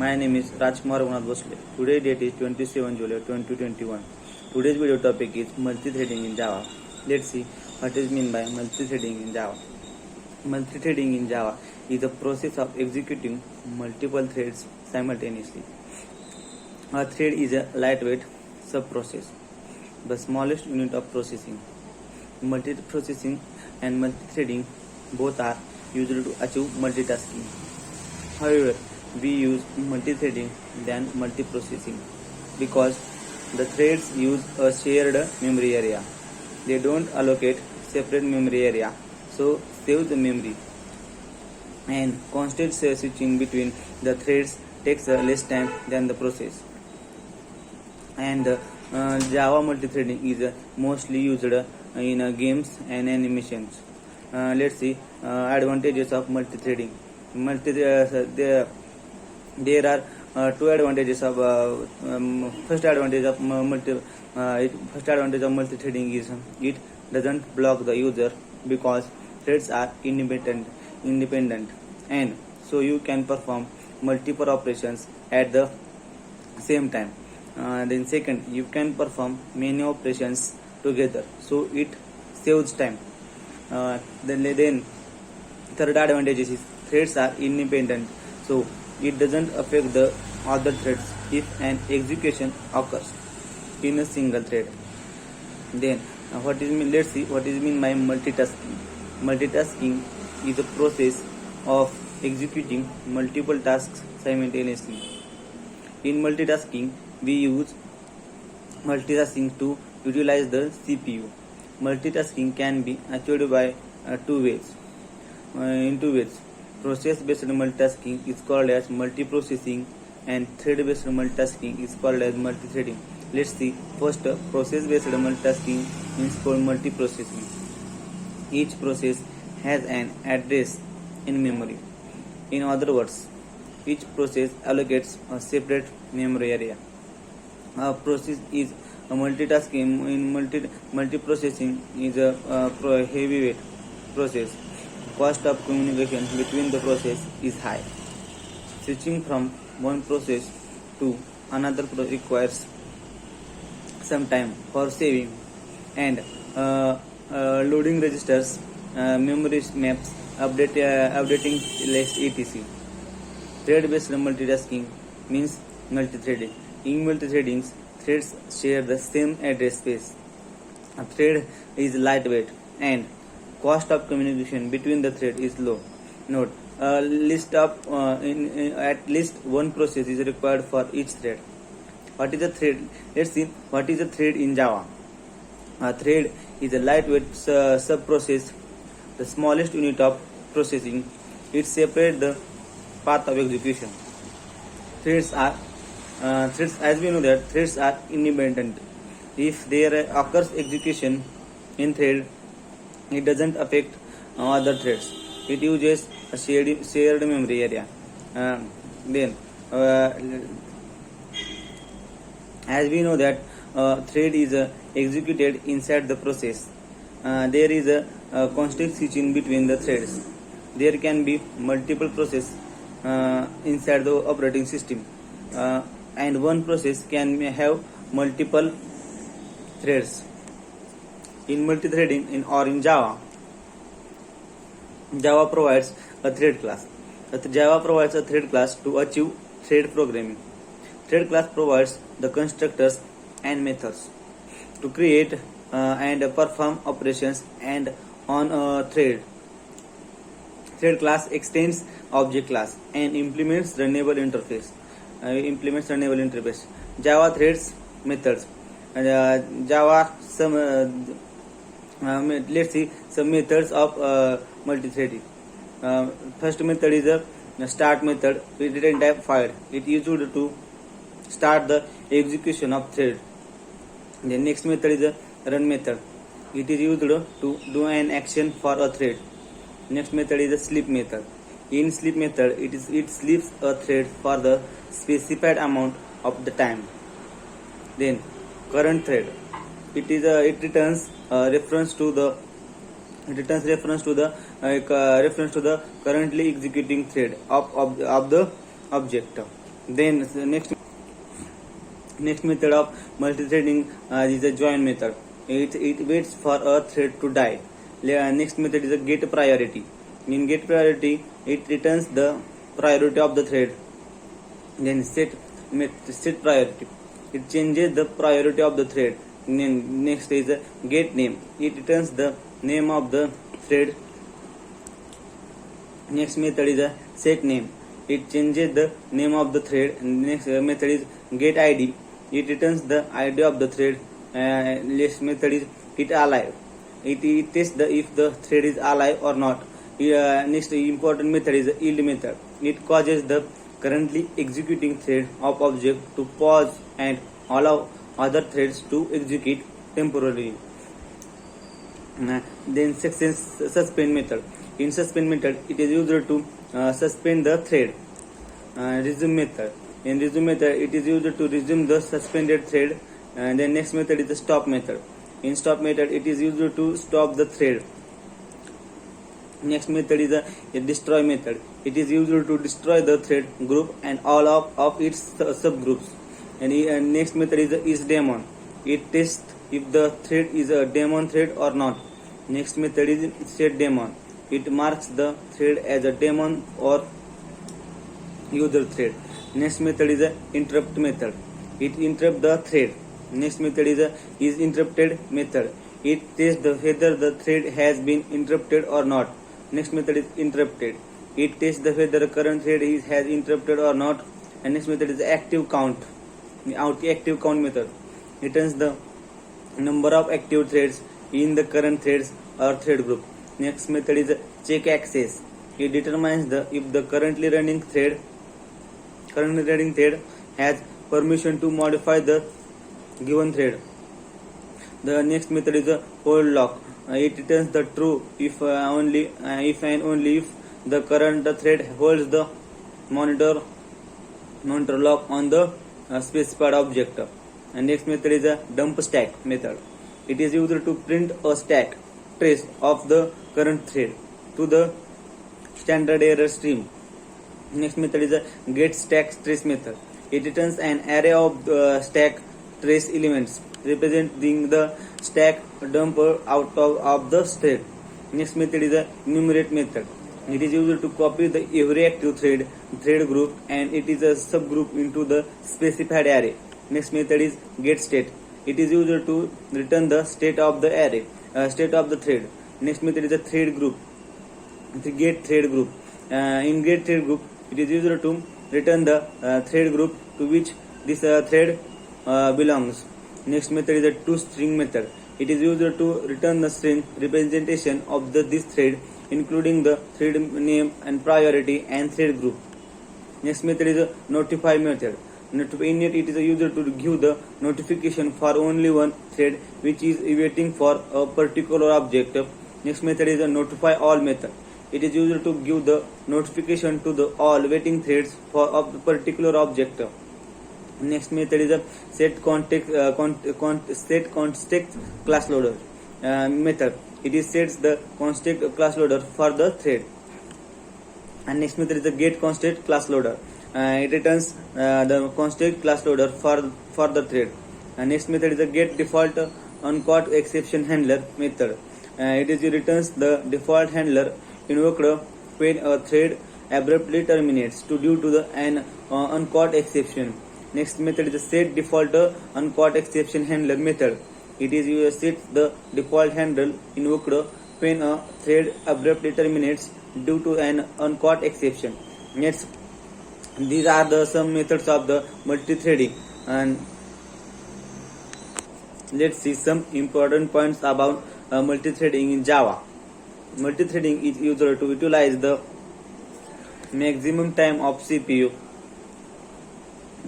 My name is Rajkumar Raghunath Bosle. Today date is 27 July 2021. Today's video topic is multithreading in Java. Let's see what is meant by multithreading in Java. Multithreading in Java is the process of executing multiple threads simultaneously. A thread is a lightweight subprocess, the smallest unit of processing. Multiprocessing and multithreading both are used to achieve multitasking. However, we use multithreading than multiprocessing because the threads use a shared memory area. They don't allocate separate memory area, so save the memory. And constant switching between the threads takes less time than the process. And Java multithreading is mostly used in games and animations. Let's see advantages of multithreading. There are two advantages of first advantage of multithreading is it doesn't block the user because threads are independent, and so you can perform multiple operations at the same time. Then second, you can perform many operations together, so it saves time. Then third advantage is threads are independent, so it doesn't affect the other threads if an execution occurs in a single thread. Then let's see what is mean by multitasking. Multitasking is a process of executing multiple tasks simultaneously. In multitasking, we use multitasking to utilize the CPU. Multitasking can be achieved by in two ways. Process-based multitasking is called as multiprocessing, and thread-based multitasking is called as multithreading. Let's see. First, process-based multitasking is called multiprocessing. Each process has an address in memory. In other words, each process allocates a separate memory area. A process is a multitasking. In multiprocessing is a heavyweight process. Cost of communication between the process is high. Switching from one process to another requires some time for saving and loading registers, memory maps, updating list, etc. Thread-based multitasking means multithreading. In multithreading, threads share the same address space. A thread is lightweight and cost of communication between the thread is low. Note: at least one process is required for each thread. What is a thread? Let's see what is a thread in Java. A thread is a lightweight subprocess, the smallest unit of processing. It separates the path of execution. Threads, as we know that threads are independent. If there occurs execution in thread, it doesn't affect other threads. It uses a shared memory area. Then, as we know that thread is executed inside the process, there is a constant switching between the threads. There can be multiple processes inside the operating system, and one process can have multiple threads. In multithreading in Java, Java provides a thread class. Java provides a thread class to achieve thread programming. Thread class provides the constructors and methods to create and perform operations and on a thread. Thread class extends object class and implements runnable interface. Java threads methods. Let's see some methods of multithreading. First method is a start method. With return type file. It is used to start the execution of thread. The next method is a run method. It is used to do an action for a thread. Next method is a sleep method. In sleep method, it sleeps a thread for the specified amount of the time. Then current thread. It returns reference to the currently executing thread of the object. Then the next method of multithreading is a join method. It waits for a thread to die. Next method is a get priority. In get priority, it returns the priority of the thread. Then set priority. It changes the priority of the thread. Then next is a get name. It returns the name of the thread. Next method is a set name. It changes the name of the thread. Next method is get id. It returns the id of the thread. Next method is it alive. It tests if the thread is alive or not. Next important method is the yield method. It causes the currently executing thread of object to pause and allow other threads to execute temporarily. Then suspend method. In suspend method, it is used to suspend the thread. Resume method. In resume method, it is used to resume the suspended thread. And then next method is the stop method. In stop method, it is used to stop the thread. Next method is a destroy method. It is used to destroy the thread group and all of its subgroups. And next method is daemon. It tests if the thread is a daemon thread or not. Next method is set daemon. It marks the thread as a daemon or user thread. Next method is a interrupt method. It interrupts the thread. Next method is interrupted method. It tests whether the thread has been interrupted or not. Next method is interrupted. It tests whether the current thread has interrupted or not. And next method is active count. Active count method. It returns the number of active threads in the current threads or thread group. Next method is check access. It determines if the currently running thread has permission to modify the given thread. The next method is a hold lock. It returns the true if and only if the current thread holds the monitor lock on the specified object. And next method is a dump stack method. It is used to print a stack trace of the current thread to the standard error stream. Next method is a get stack trace method. It returns an array of stack trace elements representing the stack dumped out of the thread. Next method is a enumerate method. It is used to copy the every active thread group and it is a subgroup into the specified array. Next method is get state. It is used to return the state of the array, state of the thread. Next method is a thread group. The get thread group. In get thread group, it is used to return the thread group to which this thread belongs. Next method is a toString method. It is used to return the string representation of this thread, including the thread name and priority and thread group. Next method is a notify method. In it is used to give the notification for only one thread which is waiting for a particular object. Next method is a notify all method. It is used to give the notification to the all waiting threads of the particular object. Next method is a set context class loader method. It is sets the context class loader for the thread. And next method is the get context class loader. It returns the context class loader for the thread. And next method is the get default uncaught exception handler method. It returns the default handler invoked when a thread abruptly terminates due to an uncaught exception. Next method is the set default uncaught exception handler method. It is sets the default handle invoked when a thread abruptly terminates due to an uncaught exception. Next, these are some methods of the multithreading, and let's see some important points about multithreading in Java. Multithreading is used to utilize the maximum time of CPU.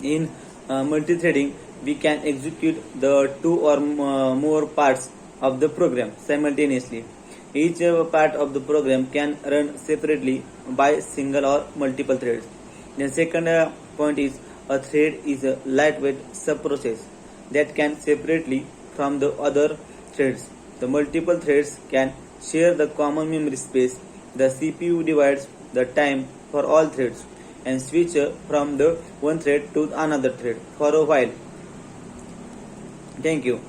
In multithreading, we can execute the two or more parts of the program simultaneously. Each part of the program can run separately by single or multiple threads. The second point is a thread is a lightweight subprocess that can separately from the other threads. The multiple threads can share the common memory space. The CPU divides the time for all threads. and switch from the one thread to another thread for a while. Thank you.